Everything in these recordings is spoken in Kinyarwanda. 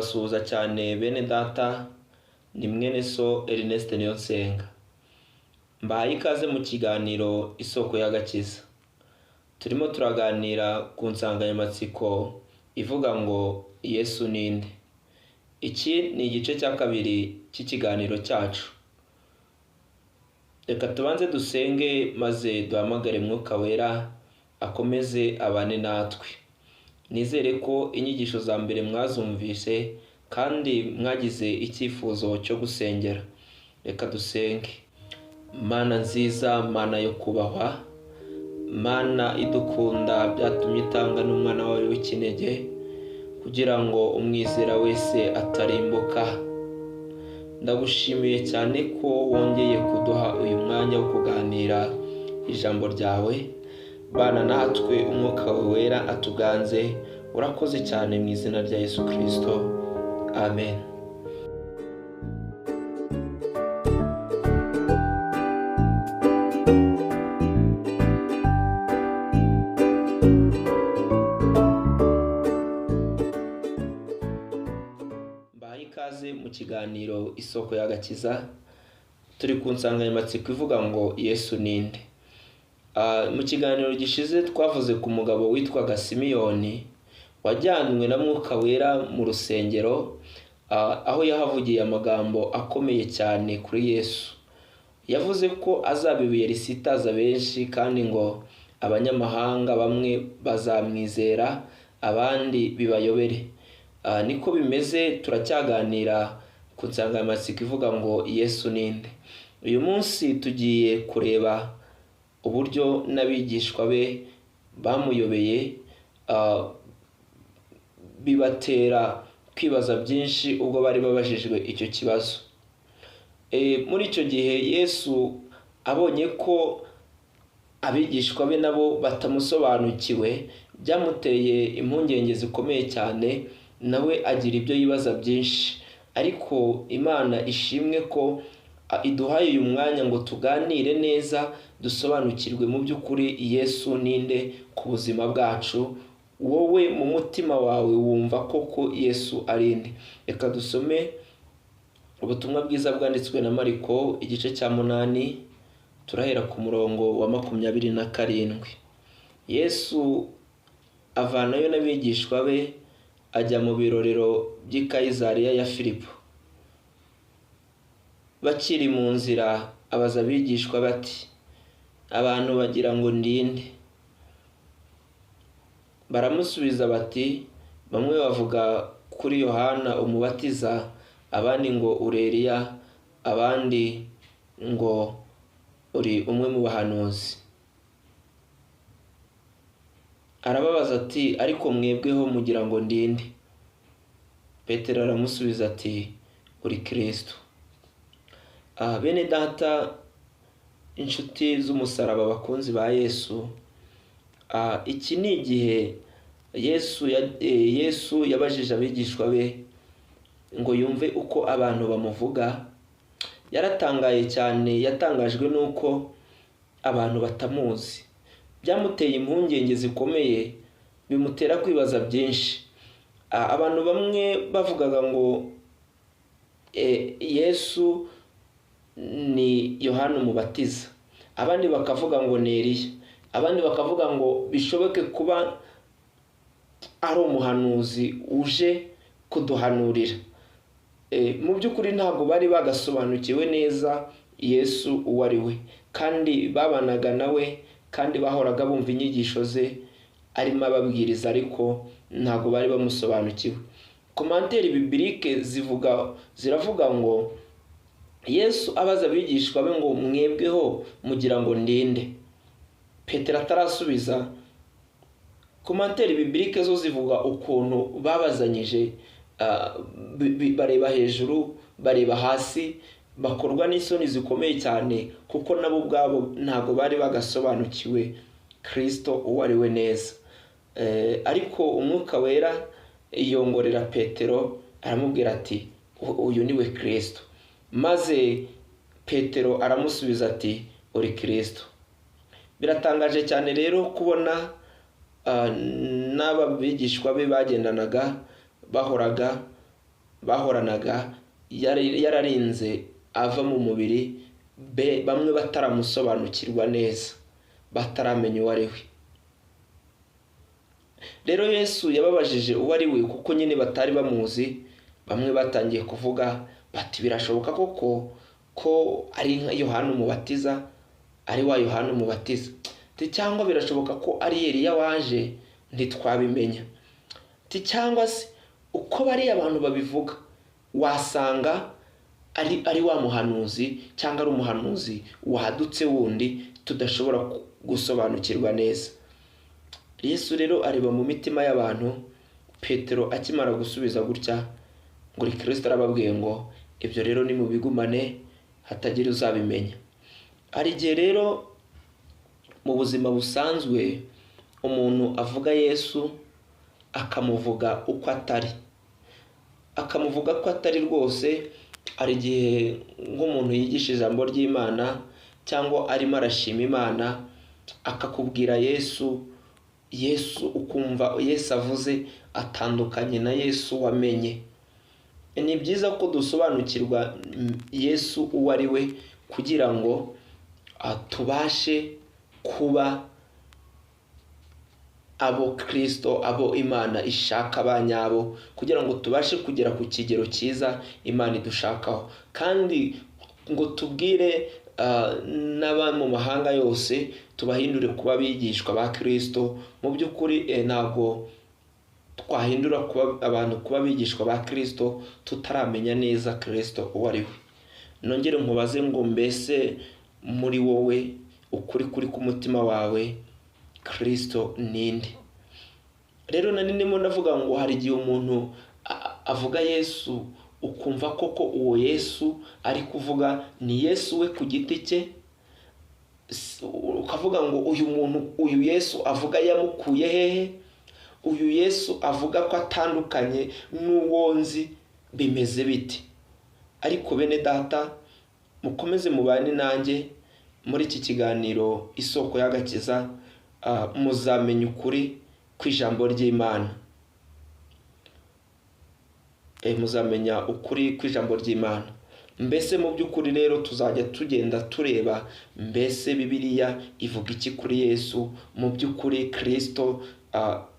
ndabasuhuza cyane bene data, ni mwene so Ernest Niyonsenga. Mbahaye ikaze mu kiganiro Isoko y'Agakiza. Turimo turaganira ku nsanganyamatsiko ivuga ngo Yesu ninde. Iki ni igice cya kabiri cy'ikiganiro cyacu. Reka tubanze dusenge maze duhamagare Mwuka Wera akomeze abane natwe. Nizere ko inyigisho za mbere mwazumvise kandi mwagize icyifuzo cyo gusengera. Reka dusenge. Mana nziza, Mana yo kubahwa, Mana idukunda byatumye itanga n'umwana wawe w'ikinege kugira ngo umwizera wese atarimbuka. Ndagushimiye cyane ko wongeye kuduha uyu mwanya wo kuganira ijambo ryawe. Bana natwe Umwuka Wera atuganze. Urakoze cyane mu izina rya Yesu Kristo. Amen. Mbahaye ikaze mu kiganiro Isoko y'Agakiza. Turi ku nsanganyamatsiko ivuga ngo Yesu ninde. Mu kiganiro gishize twavuze ku mugabo witwaga Simiyoni wajyanwe na Mwuka Wera mu rusengero, aho yahavugiye amagambo akomeye cyane kuri Yesu. Yavuze ko azabibuye risitaza benshi kandi ngo abanyamahanga bamwe bazamwizera abandi bibayobere. Niko bimeze, turacyaganira ku nsanganyamatsiko ivuga ngo Yesu ninde. Uyu munsi tugiye kureba uburyo n'abigishwa be bamuyobeye, bibatera kwibaza byinshi ubwo bari babajijwe icyo kibazo. Muri icyo gihe Yesu abonye ko abigishwa be nabo batamusobanukiwe, byamuteye impungenge zikomeye cyane, nawe agira ibyo yibaza byinshi. Ariko Imana ishimwe ko iduhaye uyu mwanya ngo tuganire neza, dusobanukirwe mu by'ukuri Yesu ninde ku buzima bwacu. Wowe mu mutima wawe wumva koko Yesu ari nde? Reka dusome ubutumwa bwiza bwanditswe na Mariko igice cya 8, turahera ku murongo wa 27. Yesu avanayo n'abigishwa be ajya mu birorero by'i Kayisariya ya Filipo. Bakiri mu nzira abaza abigishwa bati, abantu bagira ngo ndinde? Baramusubiza bati, bamwe bavuga kuri Yohana umubatiza, abandi ngo uri Eliya, abandi ngo uri umwe mu bahanuzi. Arababaza ati, ariko mwebweho mugira ngo ndinde? Petero aramusubiza ati, uri Kristo. Bene data, inshuti z'umusaraba, bakunzi ba Yesu, iki ni igihe Yesu yabajije abigishwa be ngo yumve uko abantu bamuvuga. Yaratangaye cyane, yatangajwe nuko abantu batamuzi. Byamuteye impungenge zikomeye, bimutera kwibaza byinshi. Abantu bamwe bavugaga ngo Yesu ni Yohana umubatiza, abandi bakavuga ngo ni Eliya, abandi bakavuga ngo bishoboke kuba ari umuhanuzi uje kuduhanurira. Mu by'ukuri ntabwo bari bagasobanukiwe neza Yesu uwo ari we, kandi babanaga nawe kandi bahoraga bumva inyigisho ze arimo ababwiriza, ariko ntabwo bari bamusobanukiwe. Komanteri bibilike ziravuga ngo Yesu abaza abigishwa be ngo mwebweho mugira ngo ndinde? Petero atarasubiza. Komanteri bibilike zo zivuga ukuntu babazanyije, bareba hejuru, bareba hasi, bakorwa n'isoni zikomeye cyane, kuko nabo ubwabo ntabwo bari bagasobanukiwe Kristo uwo ari we neza. Ariko Umwuka Wera yongorera Petero, aramubwira ati, uyu ni we Kristo. Maze Petero aramusubiza ati, uri Kristo. Biratangaje cyane rero kubona n'aba bigishwa be bagendanaga bahoraga bahoranaga yararinze ava mu mubiri, bamwe bataramusobanukirwa neza, bataramenya uwo ari we. Rero Yesu yababajije uwo ari we kuko nyine batari bamuzi. Bamwe batangiye kuvuga bati birashoboka koko ko ari nka Yohana Umubatiza, ari wa Yohana Umubatiza, cyangwa birashoboka ko ari Eliya waje ntitwabimenya, cyangwa se uko bari abantu babivuga wasanga ari wa muhanuzi cyangwa ari umuhanuzi wahadutse wundi tudashobora gusobanukirwa neza. Yesu rero areba mu mitima y'abantu. Petero akimara gusubiza gutya ngo Kristo arababwiye ngo ibyo rero ni mu bigumane hatagira uzabimenya. Hari igihe rero mu buzima busanzwe umuntu avuga Yesu akamuvuga uko atari, akamuvuga ko atari rwose. Hari igihe nk'umuntu yigisha ijambo ry'Imana cyangwa arimo arashima Imana akakubwira Yesu ukumva Yesu avuze atandukanye na Yesu wamenye. Ni byiza ko dusobanukirwa Yesu uwo ari we kugira ngo tubashe kuba abo Kristo, abo Imana ishaka abanyabo, kugira ngo tubashe kugera ku kigero cyiza Imana idushakaho, kandi ngo tubwire n'aba mu mahanga yose tubahindure kuba abigishwa ba Kristo. Mu by'ukuri ntabwo twahindura kuba abantu kuba abigishwa ba Kristo tutaramenya neza Kristo uwo ari we. Nongere nkubaze ngo mbese muri wowe ukuri kuri ku mutima wawe Kristo ninde? Rero ndimo ndavuga ngo hari igihe umuntu avuga Yesu ukumva koko uwo Yesu ari kuvuga ni Yesu we ku giti cye, ukavuga ngo uyu Yesu avuga yamukuye hehe? Uyu Yesu avuga ko atandukanye n'uwo nzi, bimeze biti? Ariko bene data, mukomeze mubane nanjye muri iki kiganiro Isoko y'Agakiza, muzamenya ukuri kw'ijambo ry'Imana. Muzamenya ukuri kw'ijambo ry'Imana. Mbese mu by'ukuri rero tuzajya tugenda tureba mbese Bibiliya ivuga iki kuri Yesu. Mu by'ukuri Kristo,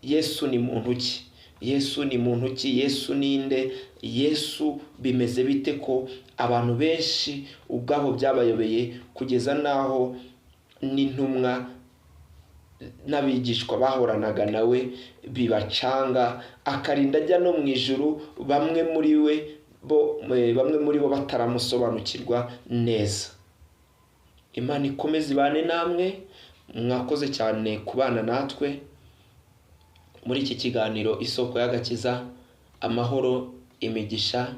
Yesu ni muntu ki? Yesu ni muntu ki? Yesu ninde? Yesu bimeze bite ko abantu benshi ubwabo byabayobeye kugeza naho n'intumwa n'abigishwa bahoranaga nawe bibacanga, akarinda ajya no mu ijuru, bamwe muri bo bataramusobanukirwa neza. Imana ikomeze ibane namwe. Mwakoze cyane kubana natwe muri iki kiganiro Isoko y'Agakiza. Amahoro, imigisha,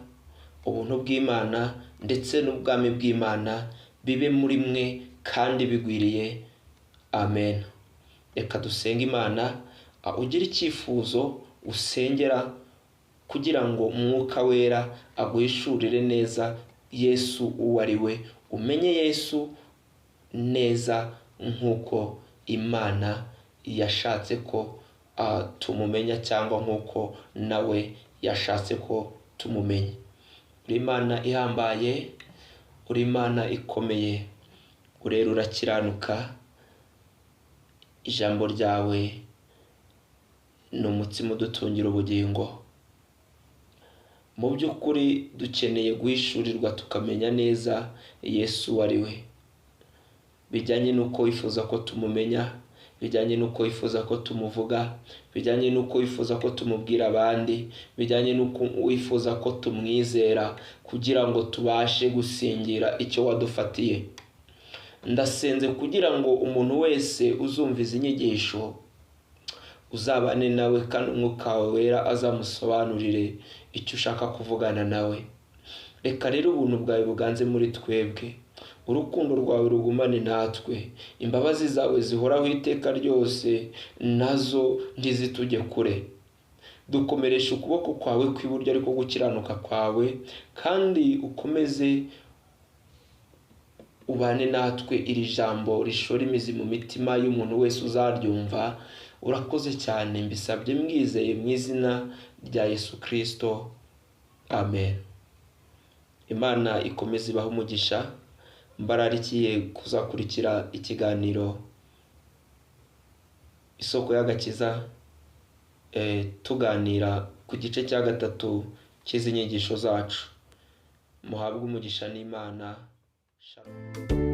ubuntu bw'Imana ndetse n'ubwami bw'Imana bibe muri mwe kandi bigwiriye. Amen. Reka dusenge Imana. Ugira icyifuzo usengera kugira ngo Umwuka Wera aguhishurire neza Yesu uwo ari we, umenye Yesu neza nk'uko Imana yashatse ko tumumenya, cyangwa nk'uko nawe yashatse ko tumumenya. Uri Imana ihambaye, uri Imana ikomeye, urera urakiranuka. Ijambo ryawe ni umutsima udutungira ubugingo. Mu by'ukuri dukeneye guhishurirwa tukamenya neza Yesu uwo ari we, bijyanye n'uko wifuza ko tumumenya, bijyanye n'uko wifuza ko tumuvuga, bijyanye n'uko wifuza ko tumubwira abandi, bijyanye n'uko wifuza ko tumwizera kugira ngo tubashe gusingira icyo wadufatiye. Ndasenze kugira ngo umuntu wese uzumva izi nyigisho uzabane nawe, kandi Umwuka Wera azamusobanurire icyo ushaka kuvugana nawe. Reka rero ubuntu bwawe buganze muri twebwe, urukundo rwawe rugumane natwe, imbabazi zawe zihoraho iteka ryose nazo ntizitujye kure. Dukomeresha ukuboko kwawe kw'iburyo ariko gukiranuka kwawe, kandi ukomeze ubane natwe. Iri jambo rishora imizi mu mitima y'umuntu wese uzaryumva. Urakoze cyane, mbisabye mwizeye mu izina rya Yesu Kristo. amen. Imana ikomeze ibahe umugisha. Mbararikiye kuzakurikira ikiganiro Isoko y'Agakiza, tuganira ku gice cya 3 cy'izi nyigisho zacu. Muhabwe umugisha n'Imana. Shalom.